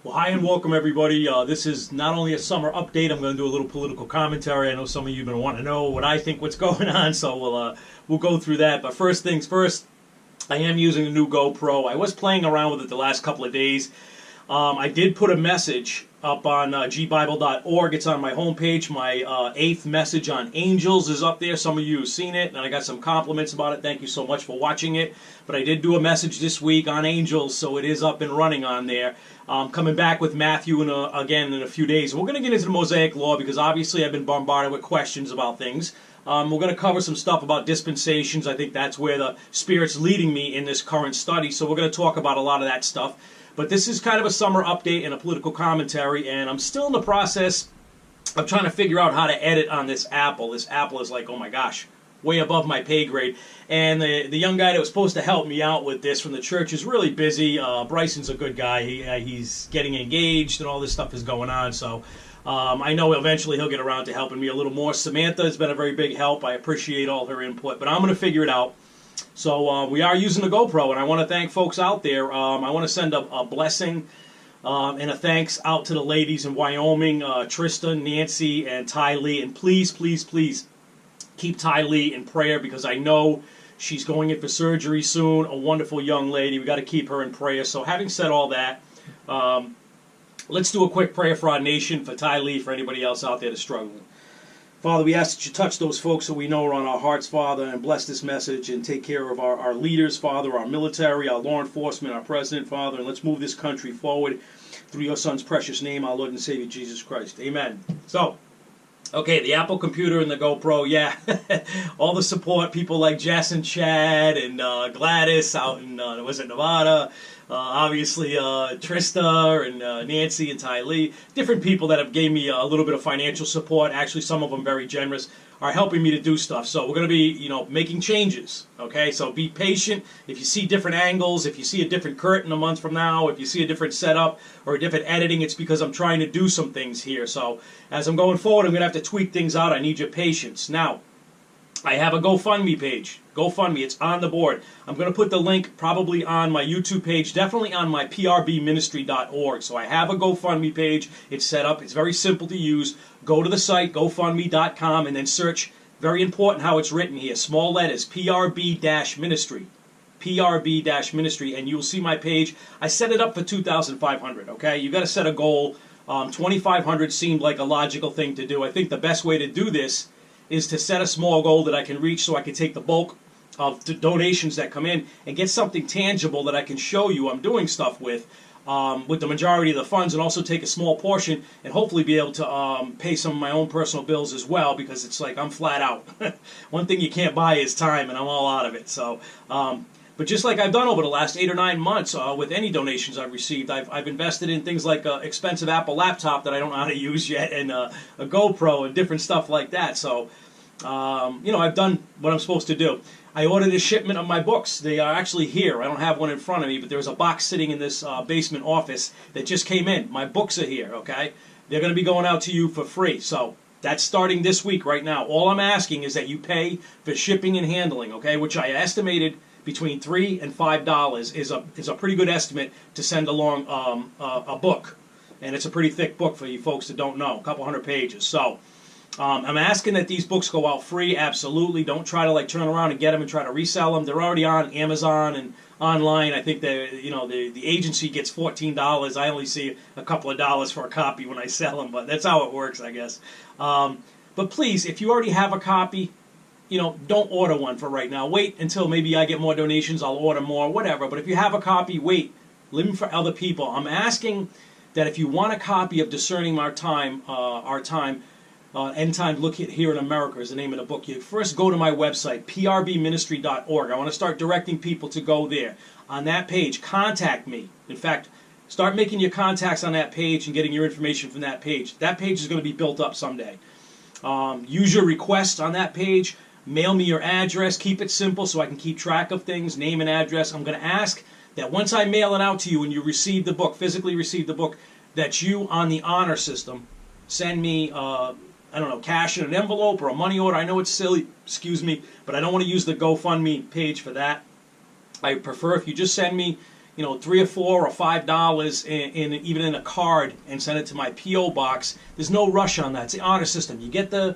Well, hi and welcome everybody. This is not only a summer update. I'm going to do a little political commentary. I know some of you have been wanting to know what I think, what's going on, so we'll go through that. But first things first, I am using a new GoPro. I was playing around with it the last couple of days. I did put a message up on gbible.org. It's on my homepage. My eighth message on angels is up there. Some of you have seen it, and I got some compliments about it. Thank you so much for watching it. But I did do a message this week on angels, so it is up and running on there. Coming back with Matthew again in a few days. We're going to get into the Mosaic Law because obviously I've been bombarded with questions about things. We're going to cover some stuff about dispensations. I think that's where the Spirit's leading me in this current study. So we're going to talk about a lot of that stuff. But this is kind of a summer update and a political commentary, and I'm still in the process of trying to figure out how to edit on this Apple. This Apple is like, oh my gosh, way above my pay grade. And the young guy that was supposed to help me out with this from the church is really busy. Bryson's a good guy. He's getting engaged and all this stuff is going on. So I know eventually he'll get around to helping me a little more. Samantha has been a very big help. I appreciate all her input, but I'm going to figure it out. So we are using the GoPro, and I want to thank folks out there. I want to send a blessing and a thanks out to the ladies in Wyoming, Trista, Nancy, and Ty Lee. And please, please, please keep Ty Lee in prayer because I know she's going in for surgery soon. A wonderful young lady. We got to keep her in prayer. So having said all that, let's do a quick prayer for our nation, for Ty Lee, for anybody else out there that's struggling. Father, we ask that you touch those folks that we know are on our hearts, Father, and bless this message and take care of our leaders, Father, our military, our law enforcement, our president, Father, and let's move this country forward through your Son's precious name, our Lord and Savior, Jesus Christ. Amen. So, okay, the Apple computer and the GoPro, yeah. All the support, people like Jess and Chad and Gladys out in, Nevada. Obviously, Trista and Nancy and Ty Lee, different people that have gave me a little bit of financial support. Actually, some of them very generous, are helping me to do stuff. So we're going to be, making changes. Okay, so be patient. If you see different angles, if you see a different curtain a month from now, if you see a different setup or a different editing, it's because I'm trying to do some things here. So as I'm going forward, I'm going to have to tweak things out. I need your patience. Now, I have a GoFundMe page. GoFundMe, it's on the board. I'm going to put the link probably on my YouTube page, definitely on my prbministry.org. So I have a GoFundMe page. It's set up. It's very simple to use. Go to the site, gofundme.com, and then search, very important how it's written here, small letters, PRB-ministry. PRB-ministry, and you'll see my page. I set it up for $2,500, okay? You got to set a goal. $2,500 seemed like a logical thing to do. I think the best way to do this is to set a small goal that I can reach so I can take the bulk of the donations that come in and get something tangible that I can show you I'm doing stuff with the majority of the funds, and also take a small portion and hopefully be able to pay some of my own personal bills as well, because it's like I'm flat out. One thing you can't buy is time, and I'm all out of it. So, but just like I've done over the last 8 or 9 months with any donations I've received, I've invested in things like an expensive Apple laptop that I don't know how to use yet, and a GoPro and different stuff like that. So, I've done what I'm supposed to do. I ordered a shipment of my books. They are actually here. I don't have one in front of me, but there's a box sitting in this basement office that just came in. My books are here, okay? They're going to be going out to you for free. So that's starting this week right now. All I'm asking is that you pay for shipping and handling, okay, which I estimated between $3 and $5 is a pretty good estimate to send along a book. And it's a pretty thick book for you folks that don't know, a couple hundred pages. So I'm asking that these books go out free, absolutely. Don't try to turn around and get them and try to resell them. They're already on Amazon and online. I think the agency gets $14. I only see a couple of dollars for a copy when I sell them, but that's how it works, I guess. But please, if you already have a copy, don't order one for right now. Wait until maybe I get more donations. I'll order more, whatever. But if you have a copy, wait. Leave them for other people. I'm asking that if you want a copy of Discerning Our Time, End Time Look Here in America is the name of the book. You first go to my website, prbministry.org. I want to start directing people to go there. On that page, contact me. In fact, start making your contacts on that page and getting your information from that page. That page is going to be built up someday. Use your requests on that page. Mail me your address. Keep it simple so I can keep track of things, name and address. I'm going to ask that once I mail it out to you and you receive the book, physically receive the book, that you on the honor system send me cash in an envelope or a money order. I know it's silly, excuse me, but I don't want to use the GoFundMe page for that. I prefer if you just send me $3 or $4 or $5 in even in a card and send it to my P.O. box. There's no rush on that. It's the honor system. You get the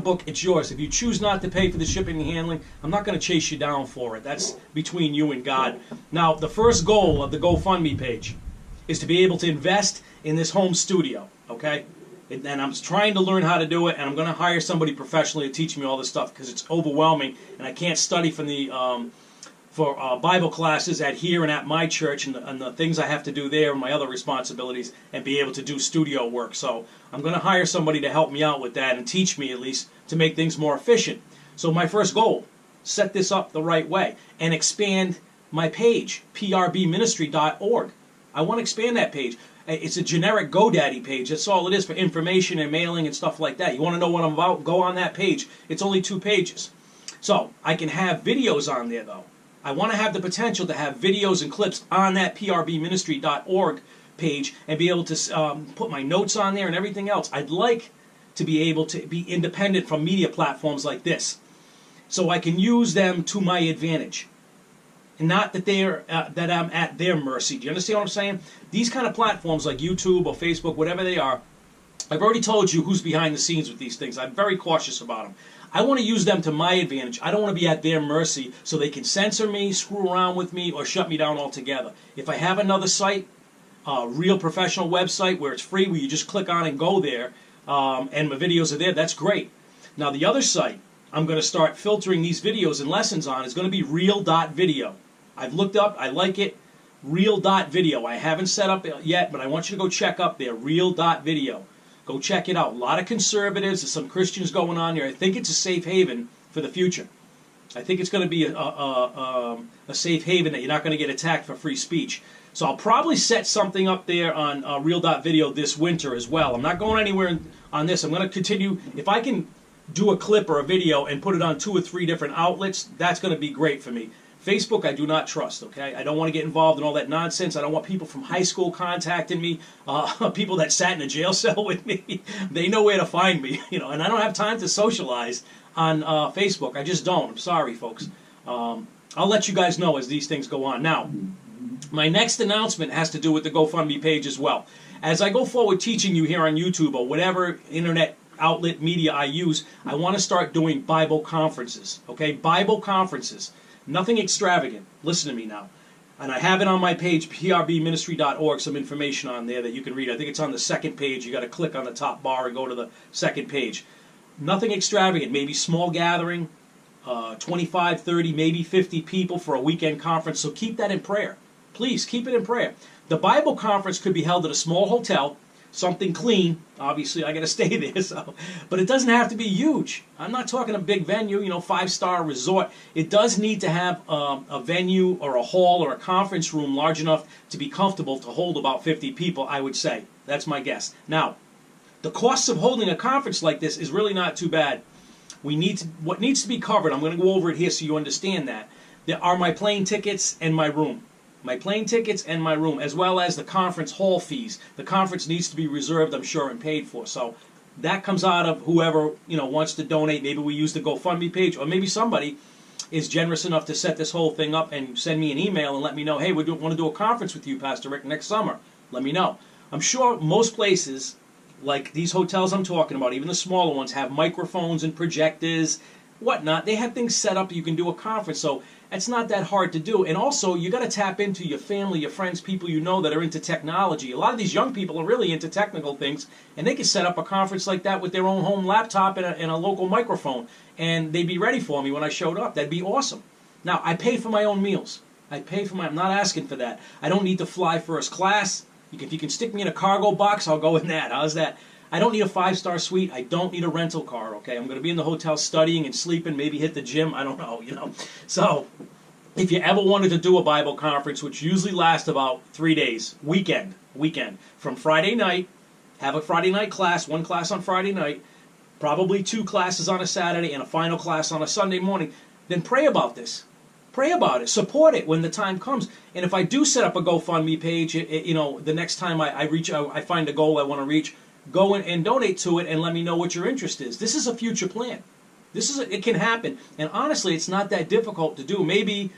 book, it's yours. If you choose not to pay for the shipping and handling, I'm not going to chase you down for it. That's between you and God. Now, the first goal of the GoFundMe page is to be able to invest in this home studio, okay? And I'm trying to learn how to do it, and I'm going to hire somebody professionally to teach me all this stuff because it's overwhelming, and I can't study from the Bible classes at here and at my church and the things I have to do there and my other responsibilities and be able to do studio work. So I'm going to hire somebody to help me out with that and teach me at least to make things more efficient. So my first goal, set this up the right way and expand my page, prbministry.org. I want to expand that page. It's a generic GoDaddy page. That's all it is for information and mailing and stuff like that. You want to know what I'm about? Go on that page. It's only 2 pages. So I can have videos on there, though. I want to have the potential to have videos and clips on that prbministry.org page and be able to put my notes on there and everything else. I'd like to be able to be independent from media platforms like this so I can use them to my advantage. And not that that I'm at their mercy. Do you understand what I'm saying? These kind of platforms like YouTube or Facebook, whatever they are, I've already told you who's behind the scenes with these things. I'm very cautious about them. I want to use them to my advantage. I don't want to be at their mercy so they can censor me, screw around with me, or shut me down altogether. If I have another site, a real professional website where it's free, where you just click on and go there, and my videos are there, that's great. Now the other site I'm going to start filtering these videos and lessons on is going to be real.video. I've looked up, I like it, real.video. I haven't set up yet, but I want you to go check up there, real.video. Go check it out. A lot of conservatives, there's some Christians going on there. I think it's a safe haven for the future. I think it's going to be a safe haven that you're not going to get attacked for free speech. So I'll probably set something up there on real.video this winter as well. I'm not going anywhere on this. I'm going to continue. If I can do a clip or a video and put it on 2 or 3 different outlets, that's going to be great for me. Facebook, I do not trust, okay? I don't want to get involved in all that nonsense. I don't want people from high school contacting me, people that sat in a jail cell with me. They know where to find me, and I don't have time to socialize on Facebook. I just don't. I'm sorry, folks. I'll let you guys know as these things go on. Now, my next announcement has to do with the GoFundMe page as well. As I go forward teaching you here on YouTube or whatever internet outlet media I use, I want to start doing Bible conferences, okay? Bible conferences. Nothing extravagant. Listen to me now. And I have it on my page, prbministry.org, some information on there that you can read. I think it's on the second page. You got to click on the top bar and go to the second page. Nothing extravagant. Maybe small gathering, 25, 30, maybe 50 people for a weekend conference. So keep that in prayer. Please, keep it in prayer. The Bible conference could be held at a small hotel, something clean. Obviously, I got to stay there, but it doesn't have to be huge. I'm not talking a big venue, 5-star resort. It does need to have a venue or a hall or a conference room large enough to be comfortable to hold about 50 people, I would say. That's my guess. Now, the costs of holding a conference like this is really not too bad. What needs to be covered, I'm going to go over it here so you understand that. There are my plane tickets and my room. My plane tickets and my room, as well as the conference hall fees. The conference needs to be reserved, I'm sure, and paid for. So that comes out of whoever wants to donate. Maybe we use the GoFundMe page, or maybe somebody is generous enough to set this whole thing up and send me an email and let me know, hey, we want to do a conference with you, Pastor Rick, next summer. Let me know. I'm sure most places, like these hotels I'm talking about, even the smaller ones, have microphones and projectors, whatnot. They have things set up you can do a conference. So it's not that hard to do. And also, you got to tap into your family, your friends, people you know that are into technology. A lot of these young people are really into technical things, and they can set up a conference like that with their own home laptop and a local microphone, and they'd be ready for me when I showed up. That'd be awesome. Now, I pay for my own meals. I'm not asking for that. I don't need to fly first class. If you can stick me in a cargo box, I'll go in that. How's that? I don't need a 5-star suite. I don't need a rental car, okay? I'm going to be in the hotel studying and sleeping, maybe hit the gym. I don't know, So if you ever wanted to do a Bible conference, which usually lasts about 3 days, weekend, from Friday night, have a Friday night class, 1 class on Friday night, probably 2 classes on a Saturday, and a final class on a Sunday morning, then pray about this. Pray about it. Support it when the time comes. And if I do set up a GoFundMe page, the next time I find a goal I want to reach, go and donate to it and let me know what your interest is. This is a future plan. It can happen. And honestly, it's not that difficult to do. Maybe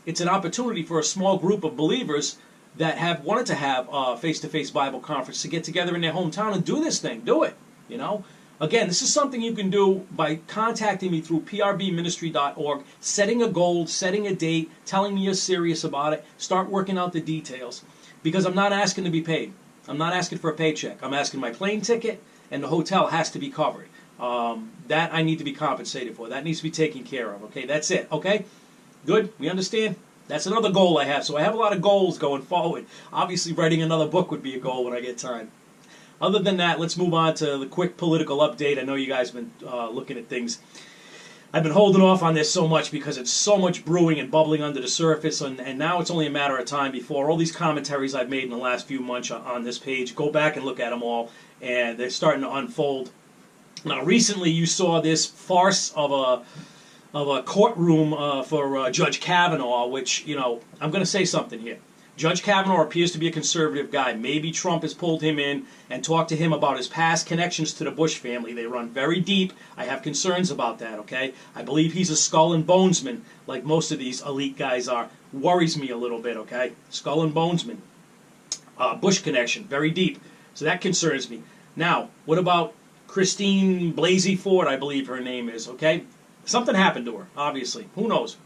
it's an opportunity for a small group of believers that have wanted to have a face-to-face Bible conference to get together in their hometown and do this thing. Do it, you know. Again, this is something you can do by contacting me through prbministry.org, setting a goal, setting a date, telling me you're serious about it, start working out the details. Because I'm not asking to be paid. I'm not asking for a paycheck. I'm asking my plane ticket, and the hotel has to be covered. That I need to be compensated for. That needs to be taken care of. Okay, that's it. Okay, good? We understand? That's another goal I have. So I have a lot of goals going forward. Obviously, writing another book would be a goal when I get time. Other than that, let's move on to the quick political update. I know you guys have been looking at things. I've been holding off on this so much because it's so much brewing and bubbling under the surface, and now it's only a matter of time before all these commentaries I've made in the last few months on this page, go back and look at them all, and they're starting to unfold. Now, recently you saw this farce of a courtroom for Judge Kavanaugh, which, you know, I'm going to say something here. Judge Kavanaugh appears to be a conservative guy. Maybe Trump has pulled him in and talked to him about his past connections to the Bush family. They run very deep. I have concerns about that, okay? I believe he's a skull and bonesman, like most of these elite guys are. Worries me a little bit, okay? Skull and bonesman. Bush connection, very deep. So that concerns me. Now, what about Christine Blasey Ford, I believe her name is, okay? Something happened to her, obviously. Who knows?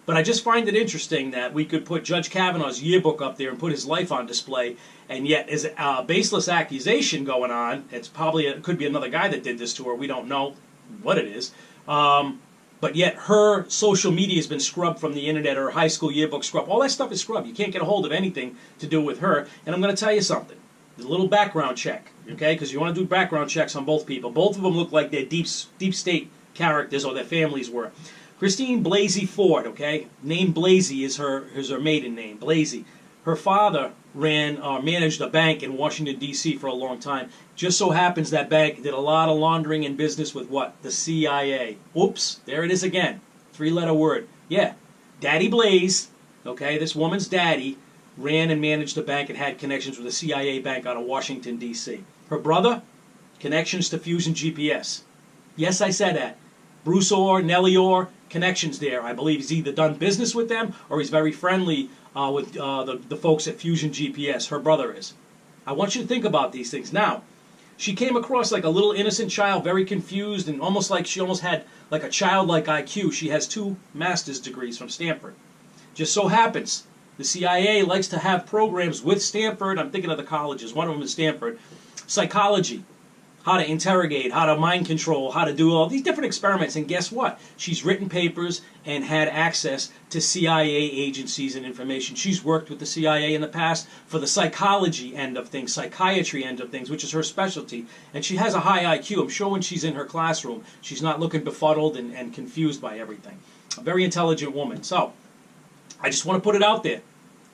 But I just find it interesting that we could put Judge Kavanaugh's yearbook up there and put his life on display, and yet is a baseless accusation going on. It's probably, it could be another guy that did this to her. We don't know what it is. But yet her social media has been scrubbed from the internet, her high school yearbook scrubbed. All that stuff is scrubbed. You can't get a hold of anything to do with her. And I'm going to tell you something. A little background check, okay? Because you want to do background checks on both people. Both of them look like they're deep state characters, or their families were. Christine Blasey Ford, okay? Name Blasey is her maiden name, Blasey. Her father managed a bank in Washington, D.C. for a long time. Just so happens that bank did a lot of laundering and business with what? The CIA. Oops, there it is again. Three-letter word. Yeah, Daddy Blaze, okay, this woman's daddy, ran and managed a bank and had connections with the CIA bank out of Washington, D.C. Her brother, connections to Fusion GPS. Yes, I said that. Bruce Orr, Nellie Orr, connections there. I believe he's either done business with them or he's very friendly with the folks at Fusion GPS. Her brother is. I want you to think about these things. Now, she came across like a little innocent child, very confused, and almost like she almost had like a childlike IQ. She has 2 master's degrees from Stanford. Just so happens, the CIA likes to have programs with Stanford. I'm thinking of the colleges. One of them is Stanford. Psychology. How to interrogate, how to mind control, how to do all these different experiments. And guess what? She's written papers and had access to CIA agencies and information. She's worked with the CIA in the past for the psychology end of things, psychiatry end of things, which is her specialty. And she has a high IQ. I'm sure when she's in her classroom, she's not looking befuddled and confused by everything. A very intelligent woman. So, I just want to put it out there.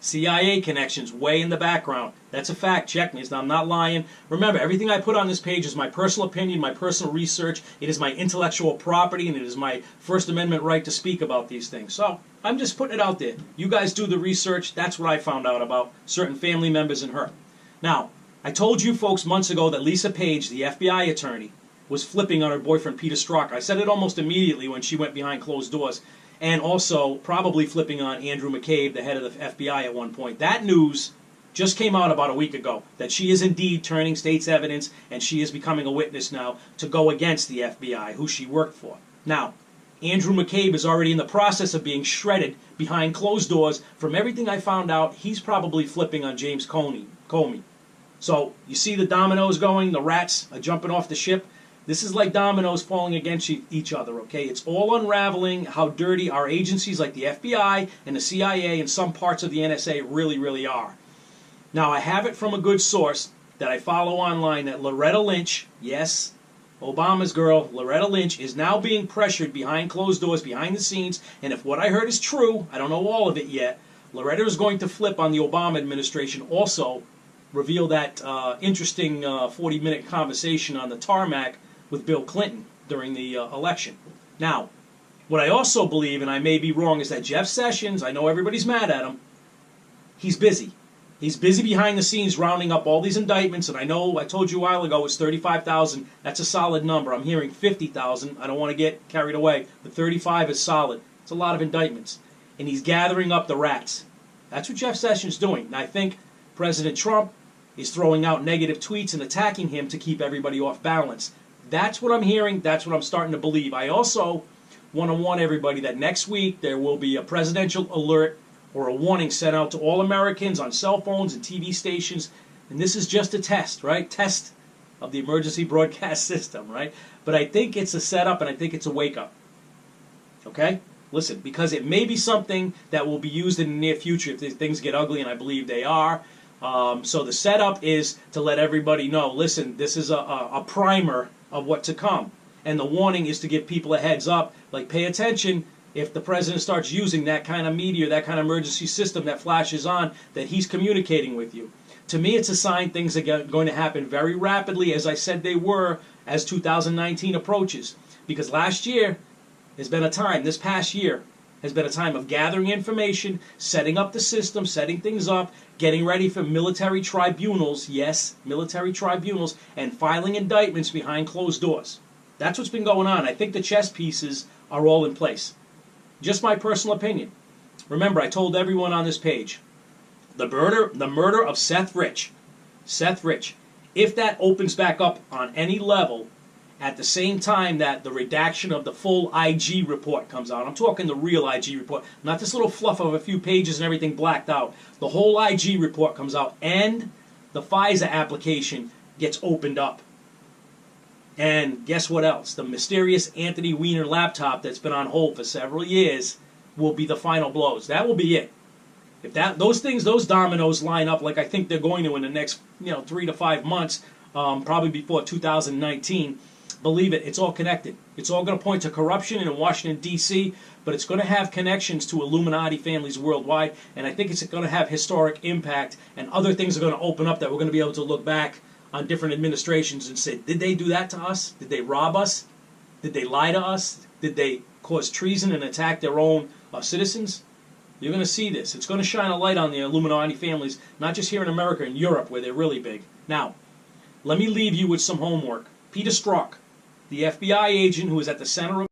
CIA connections way in the background. That's a fact. Check me. I'm not lying. Remember, everything I put on this page is my personal opinion, my personal research. It is my intellectual property, and it is my First Amendment right to speak about these things. So, I'm just putting it out there. You guys do the research. That's what I found out about certain family members and her. Now, I told you folks months ago that Lisa Page, the FBI attorney, was flipping on her boyfriend Peter Strzok. I said it almost immediately when she went behind closed doors. And also probably flipping on Andrew McCabe, the head of the FBI at one point. That news just came out about a week ago, that she is indeed turning state's evidence, and she is becoming a witness now to go against the FBI, who she worked for. Now, Andrew McCabe is already in the process of being shredded behind closed doors. From everything I found out, he's probably flipping on James Comey. So, you see the dominoes going, the rats are jumping off the ship. This is like dominoes falling against each other, okay? It's all unraveling how dirty our agencies like the FBI and the CIA and some parts of the NSA really, really are. Now, I have it from a good source that I follow online that Loretta Lynch, yes, Obama's girl, Loretta Lynch, is now being pressured behind closed doors, behind the scenes, and if what I heard is true, I don't know all of it yet, Loretta is going to flip on the Obama administration, also reveal that interesting 40-minute conversation on the tarmac with Bill Clinton during the election. Now, what I also believe, and I may be wrong, is that Jeff Sessions, I know everybody's mad at him, he's busy. He's busy behind the scenes rounding up all these indictments, and I know I told you a while ago it's 35,000. That's a solid number. I'm hearing 50,000. I don't want to get carried away, but 35 is solid. It's a lot of indictments. and he's gathering up the rats. That's what Jeff Sessions is doing. And I think President Trump is throwing out negative tweets and attacking him to keep everybody off balance. That's what I'm hearing. That's what I'm starting to believe. I also want to warn everybody that next week there will be a presidential alert or a warning sent out to all Americans on cell phones and TV stations. And this is just a test, right? Test of the emergency broadcast system, right? But I think it's a setup and I think it's a wake-up. Okay? Listen, because it may be something that will be used in the near future if things get ugly, and I believe they are. So the setup is to let everybody know, listen, this is a primer of what to come. And the warning is to give people a heads up, like pay attention if the president starts using that kind of media, that kind of emergency system that flashes on, that he's communicating with you. To me, it's a sign things are going to happen very rapidly, as I said they were, as 2019 approaches. Because last year has been a time, this past year, has been a time of gathering information, setting up the system, setting things up, getting ready for military tribunals, yes, military tribunals, and filing indictments behind closed doors. That's what's been going on. I think the chess pieces are all in place. Just my personal opinion. Remember, I told everyone on this page, the murder of Seth Rich, if that opens back up on any level, at the same time that the redaction of the full IG report comes out. I'm talking the real IG report, not this little fluff of a few pages and everything blacked out. The whole IG report comes out, and the FISA application gets opened up. And guess what else? The mysterious Anthony Weiner laptop that's been on hold for several years will be the final blows. That will be it. If those dominoes line up like I think they're going to in the next 3 to 5 months, probably before 2019, believe it, it's all connected. It's all going to point to corruption in Washington, D.C., but it's going to have connections to Illuminati families worldwide, and I think it's going to have historic impact, and other things are going to open up that we're going to be able to look back on different administrations and say, did they do that to us? Did they rob us? Did they lie to us? Did they cause treason and attack their own citizens? You're going to see this. It's going to shine a light on the Illuminati families, not just here in America, in Europe, where they're really big. Now, let me leave you with some homework. Peter Strzok, the FBI agent who is at the center of